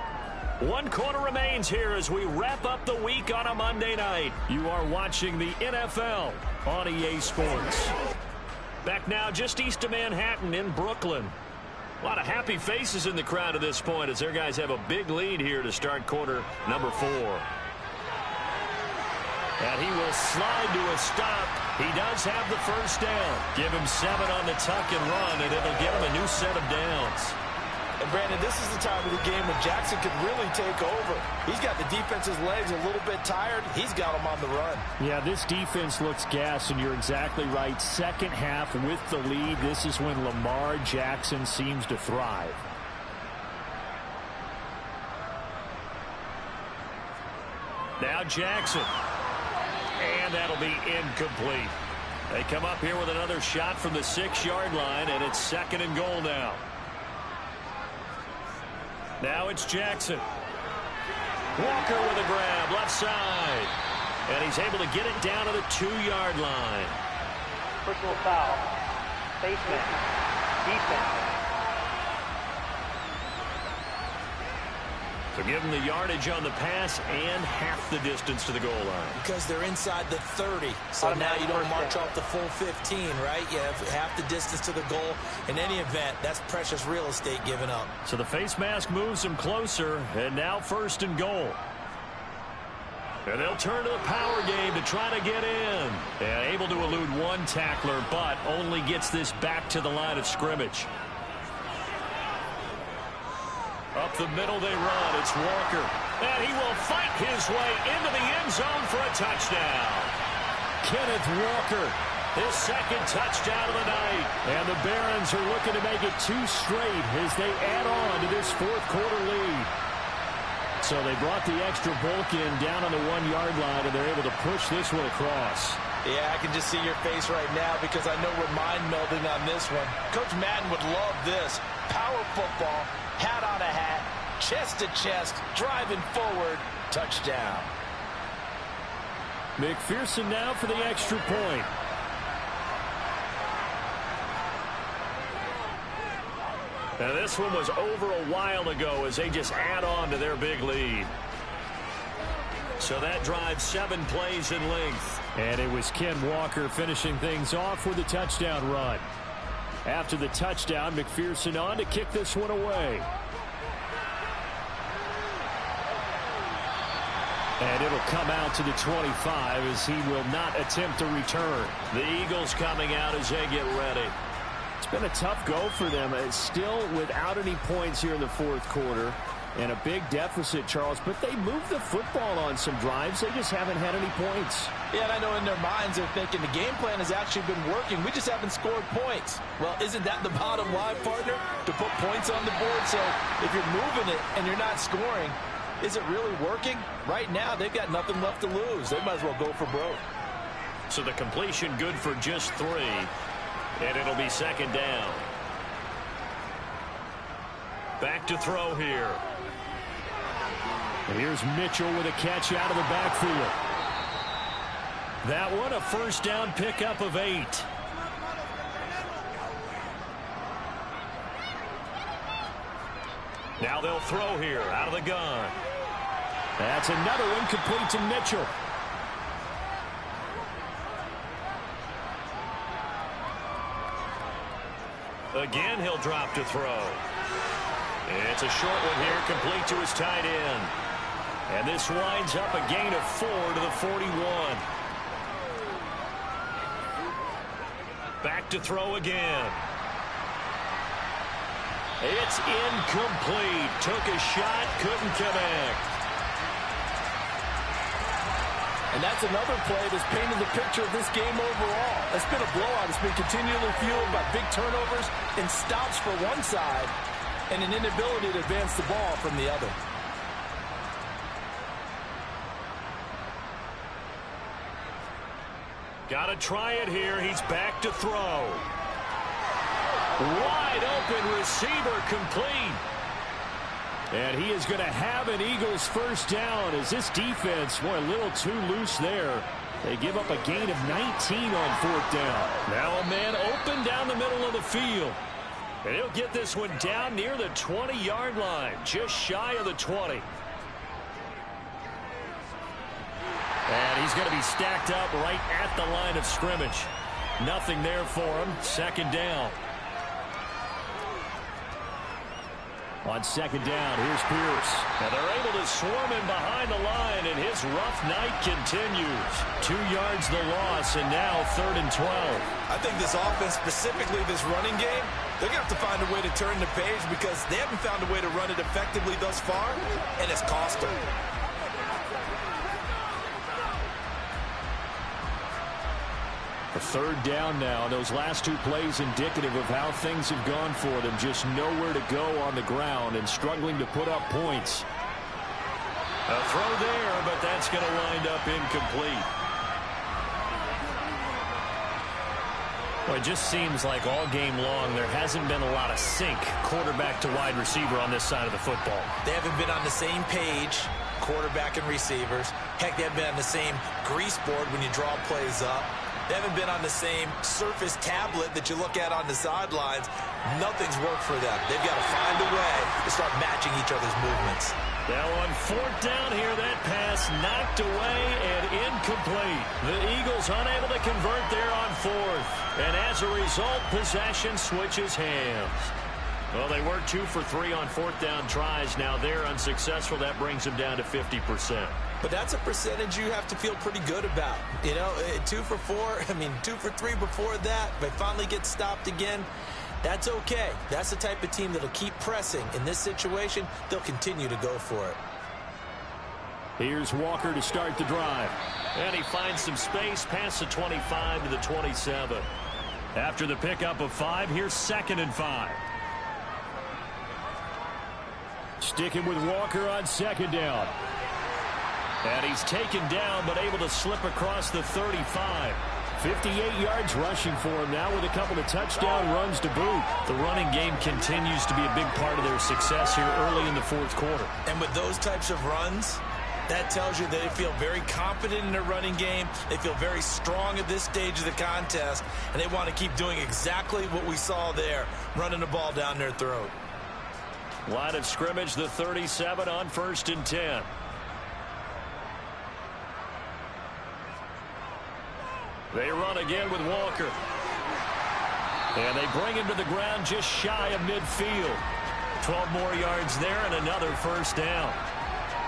Speaker 2: 1 quarter remains here as we wrap up the week on a Monday night.
Speaker 6: You are watching the NFL on EA Sports.
Speaker 2: Back now just east of Manhattan in Brooklyn. A lot of happy faces in the crowd at this point as their guys have a big lead here to start quarter number 4. And he will slide to a stop. He does have the 1st down. Give him 7 on the tuck and run, and it'll give him a new set of downs.
Speaker 3: And, Brandon, this is the time of the game when Jackson could really take over. He's got the defense's legs a little bit tired. He's got them on the run.
Speaker 6: Yeah, this defense looks gassed, and you're exactly right. Second half with the lead, this is when Lamar Jackson seems to thrive.
Speaker 2: Now Jackson. And that'll be incomplete. They come up here with another shot from the 6-yard line, and it's 2nd and goal now. Now it's Jackson. Walker with a grab, left side. And he's able to get it down to the 2-yard line.
Speaker 7: Personal foul. Baseman. Defense.
Speaker 2: So give them the yardage on the pass and half the distance to the goal line.
Speaker 3: Because they're inside the 30. So now you don't march off the full 15, right? You have half the distance to the goal. In any event, that's precious real estate given up.
Speaker 2: So the face mask moves them closer, and now 1st and goal. And they'll turn to the power game to try to get in. And able to elude 1 tackler, but only gets this back to the line of scrimmage. Up the middle they run. It's Walker. And he will fight his way into the end zone for a touchdown.
Speaker 6: Kenneth Walker,
Speaker 2: his 2nd touchdown of the night.
Speaker 6: And the Barons are looking to make it 2 straight as they add on to this 4th quarter lead. So they brought the extra bulk in down on the 1-yard line, and they're able to push this one across.
Speaker 3: Yeah, I can just see your face right now because I know we're mind melding on this one. Coach Madden would love this. Power football, hat on a hat, chest to chest, driving forward, touchdown.
Speaker 6: McPherson now for the extra point.
Speaker 2: Now this one was over a while ago as they just add on to their big lead. So that drives 7 plays in length.
Speaker 6: And it was Ken Walker finishing things off with a touchdown run. After the touchdown, McPherson on to kick this one away. And it'll come out to the 25 as he will not attempt to return.
Speaker 2: The Eagles coming out as they get ready.
Speaker 6: It's been a tough go for them. It's still without any points here in the fourth quarter. And a big deficit, Charles. But they moved the football on some drives. They just haven't had any points.
Speaker 4: Yeah, and I know in their minds they're thinking the game plan has actually been working. We just haven't scored points. Well, isn't that the bottom line, partner? To put points on the board. So if you're moving it and you're not scoring, is it really working? Right now, they've got nothing left to lose. They might as well go for broke.
Speaker 2: So the completion good for just 3. And it'll be second down. Back to throw here.
Speaker 6: And here's Mitchell with a catch out of the backfield.
Speaker 2: That one a first down pickup of 8. Now they'll throw here out of the gun.
Speaker 6: That's another one complete to Mitchell.
Speaker 2: Again, he'll drop to throw. It's a short one here, complete to his tight end. And this winds up a gain of 4 to the 41. Back to throw again. It's incomplete. Took a shot, couldn't connect.
Speaker 4: And that's another play that's painted the picture of this game overall. It's been a blowout. It's been continually fueled by big turnovers and stops for one side and an inability to advance the ball from the other.
Speaker 2: Got to try it here. He's back to throw. Wide open receiver complete.
Speaker 6: And he is going to have an Eagles first down as this defense, boy, a little too loose there. They give up a gain of 19 on fourth down.
Speaker 2: Now a man open down the middle of the field. And he'll get this one down near the 20-yard line, just shy of the 20.
Speaker 6: And he's going to be stacked up right at the line of scrimmage. Nothing there for him. Second down. On second down, here's Pierce.
Speaker 2: Now they're able to swarm him behind the line, and his rough night continues.
Speaker 6: 2 yards the loss, and now 3rd and 12.
Speaker 3: I think this offense, specifically this running game, they're going to have to find a way to turn the page because they haven't found a way to run it effectively thus far, and it's cost them.
Speaker 6: A 3rd down now. Those last 2 plays indicative of how things have gone for them. Just nowhere to go on the ground and struggling to put up points.
Speaker 2: A throw there, but that's going to wind up incomplete.
Speaker 5: Well, it just seems like all game long there hasn't been a lot of sync quarterback to wide receiver on this side of the football.
Speaker 3: They haven't been on the same page, quarterback and receivers. Heck, they haven't been on the same grease board when you draw plays up. They haven't been on the same surface tablet that you look at on the sidelines. Nothing's worked for them. They've got to find a way to start matching each other's movements.
Speaker 2: Now on fourth down here, that pass knocked away and incomplete. The Eagles unable to convert there on 4th. And as a result, possession switches hands. Well, they were 2 for 3 on 4th down tries. Now they're unsuccessful. That brings them down to 50%.
Speaker 3: But that's a percentage you have to feel pretty good about. You know, 2 for 4, 2 for 3 before that. They finally get stopped again. That's okay. That's the type of team that'll keep pressing. In this situation, they'll continue to go for it.
Speaker 6: Here's Walker to start the drive.
Speaker 2: And he finds some space past the 25 to the 27.
Speaker 6: After the pickup of 5, here's 2nd and 5. Sticking with Walker on 2nd down. And he's taken down, but able to slip across the 35. 58 yards rushing for him now with a couple of touchdown runs to boot.
Speaker 5: The running game continues to be a big part of their success here early in the 4th quarter.
Speaker 3: And with those types of runs, That tells you they feel very confident in their running game. They feel very strong at this stage of the contest, and they want to keep doing exactly what we saw there, running the ball down their throat.
Speaker 2: Line of scrimmage, the 37 on 1st and 10. They run again with Walker. And they bring him to the ground just shy of midfield. 12 more yards there and another first down.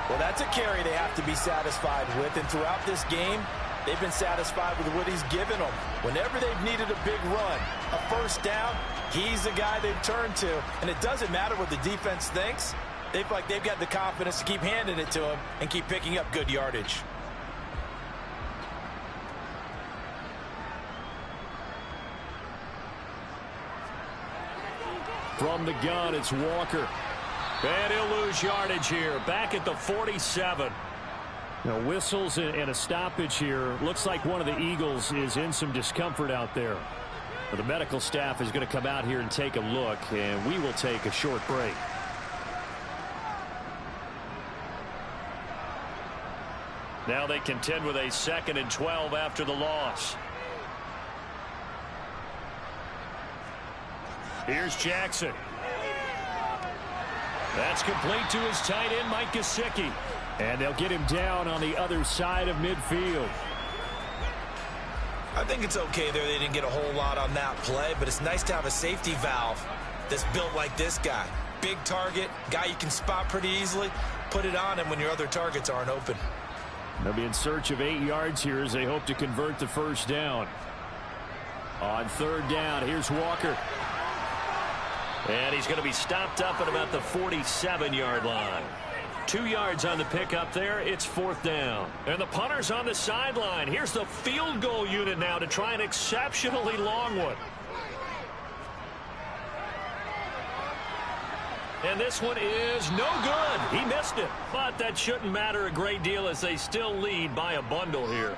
Speaker 4: Well, that's a carry they have to be satisfied with. And throughout this game, they've been satisfied with what he's given them. Whenever they've needed a big run, a first down, he's the guy they've turned to. And it doesn't matter what the defense thinks. They feel like they've got the confidence to keep handing it to him and keep picking up good yardage.
Speaker 2: From the gun, it's Walker. And he'll lose yardage here. Back at the 47.
Speaker 6: Now, whistles and a stoppage here. Looks like one of the Eagles is in some discomfort out there. But the medical staff is going to come out here and take a look, and we will take a short break.
Speaker 2: Now they contend with a 2nd and 12 after the loss. Here's Jackson. That's complete to his tight end, Mike Gesicki.
Speaker 6: And they'll get him down on the other side of midfield.
Speaker 3: I think it's okay there. They didn't get a whole lot on that play, but it's nice to have a safety valve that's built like this guy. Big target, guy you can spot pretty easily. Put it on him when your other targets aren't open.
Speaker 6: They'll be in search of 8 yards here as they hope to convert the first down. On 3rd down, here's Walker.
Speaker 2: And he's going to be stopped up at about the 47-yard line. 2 yards on the pickup there. It's 4th down. And the punter's on the sideline. Here's the field goal unit now to try an exceptionally long one. And this one is no good. He missed it. But that shouldn't matter a great deal as they still lead by a bundle here.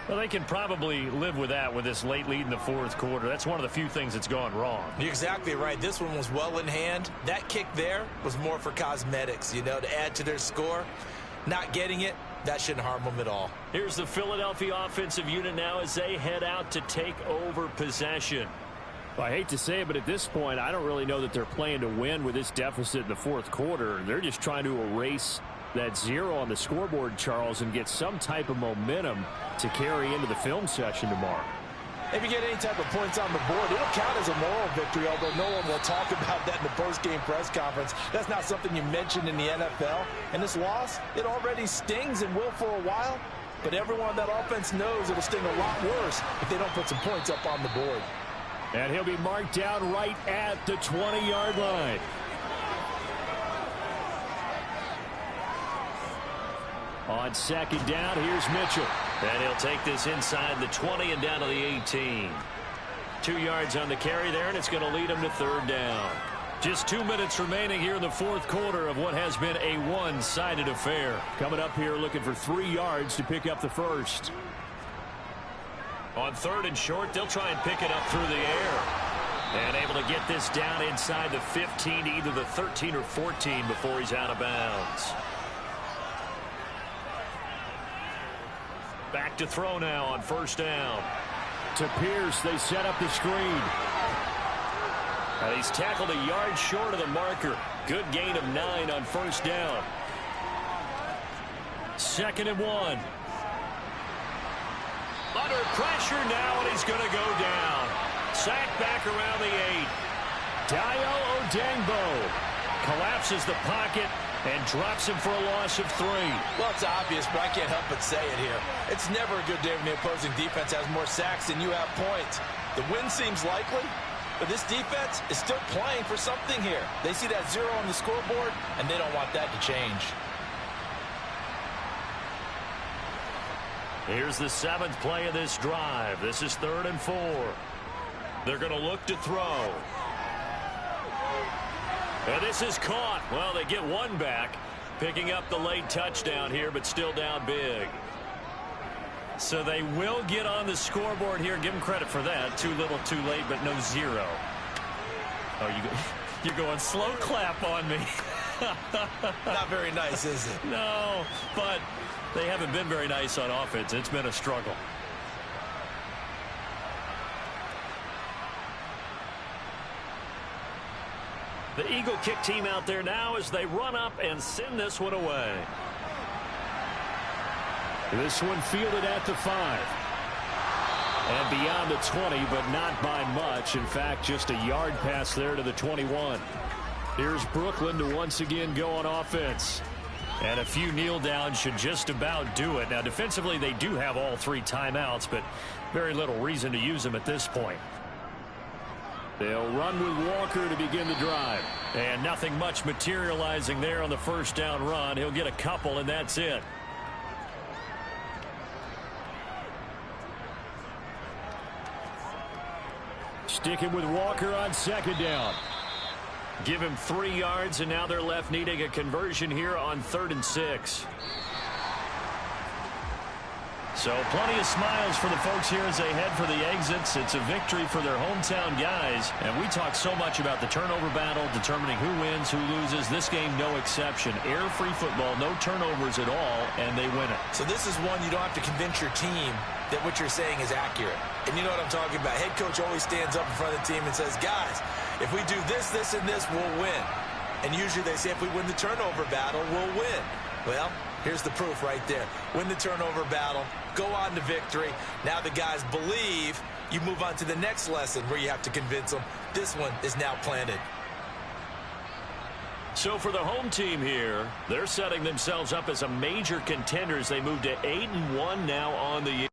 Speaker 2: Well, they can probably live with that with this late lead in the 4th quarter. That's one of the few things that's gone wrong.
Speaker 3: You're exactly right. This one was well in hand. That kick there was more for cosmetics, you know, to add to their score. Not getting it, that shouldn't harm them at all.
Speaker 2: Here's the Philadelphia offensive unit now as they head out to take over possession.
Speaker 6: Well, I hate to say it, but at this point, I don't really know that they're playing to win with this deficit in the 4th quarter. They're just trying to erase that 0 on the scoreboard, Charles, and get some type of momentum to carry into the film session tomorrow.
Speaker 4: If you get any type of points on the board, it'll count as a moral victory, although no one will talk about that in the post-game press conference. That's not something you mentioned in the NFL. And this loss, it already stings and will for a while. But everyone on that offense knows it'll sting a lot worse if they don't put some points up on the board.
Speaker 6: And he'll be marked down right at the 20-yard line. On 2nd down, here's Mitchell.
Speaker 2: And he'll take this inside the 20 and down to the 18. 2 yards on the carry there, and it's going to lead him to 3rd down. Just 2 minutes remaining here in the 4th quarter of what has been a one-sided affair.
Speaker 6: Coming up here looking for 3 yards to pick up the first.
Speaker 2: On 3rd and short, they'll try and pick it up through the air. And able to get this down inside the 15 to either the 13 or 14 before he's out of bounds. Back to throw now on 1st down.
Speaker 6: To Pierce, they set up the screen.
Speaker 2: And he's tackled a yard short of the marker. Good gain of 9 on 1st down.
Speaker 6: 2nd and 1.
Speaker 2: Under pressure now, and he's going to go down. Sacked back around the 8.
Speaker 6: Dayo Odengbo
Speaker 2: Collapses the pocket and drops him for a loss of 3.
Speaker 3: Well, it's obvious, but I can't help but say it here. It's never a good day when the opposing defense has more sacks than you have points. The win seems likely, but this defense is still playing for something here. They see that 0 on the scoreboard, and they don't want that to change.
Speaker 2: Here's the 7th play of this drive. This is 3rd and 4. They're going to look to throw. And this is caught. Well, they get one back, picking up the late touchdown here, but still down big. So they will get on the scoreboard here. Give them credit for that. Too little, too late, but no 0. Oh, you're going slow clap on me.
Speaker 3: Not very nice, is it?
Speaker 2: No, but they haven't been very nice on offense. It's been a struggle. The Eagle kick team out there now as they run up and send this one away.
Speaker 6: This one fielded at the 5. And beyond the 20, but not by much. In fact, just a yard pass there to the 21. Here's Brooklyn to once again go on offense.
Speaker 2: And a few kneel downs should just about do it. Now, defensively, they do have all 3 timeouts, but very little reason to use them at this point.
Speaker 6: They'll run with Walker to begin the drive.
Speaker 2: And nothing much materializing there on the first down run. He'll get a couple, and that's it.
Speaker 6: Sticking with Walker on second down.
Speaker 2: Give him 3 yards, and now they're left needing a conversion here on 3rd and 6. So plenty of smiles for the folks here as they head for the exits. It's a victory for their hometown guys. And we talk so much about the turnover battle, determining who wins, who loses. This game, no exception. Air-free football, no turnovers at all, and they win it.
Speaker 3: So this is one you don't have to convince your team that what you're saying is accurate. And you know what I'm talking about. Head coach always stands up in front of the team and says, guys, if we do this, this, and this, we'll win. And usually they say if we win the turnover battle, we'll win. Well, here's the proof right there. Win the turnover battle, go on to victory. Now the guys believe. You move on to the next lesson where you have to convince them. This one is now planted.
Speaker 2: So for the home team here, they're setting themselves up as a major contender as they move to 8-1 now on the year.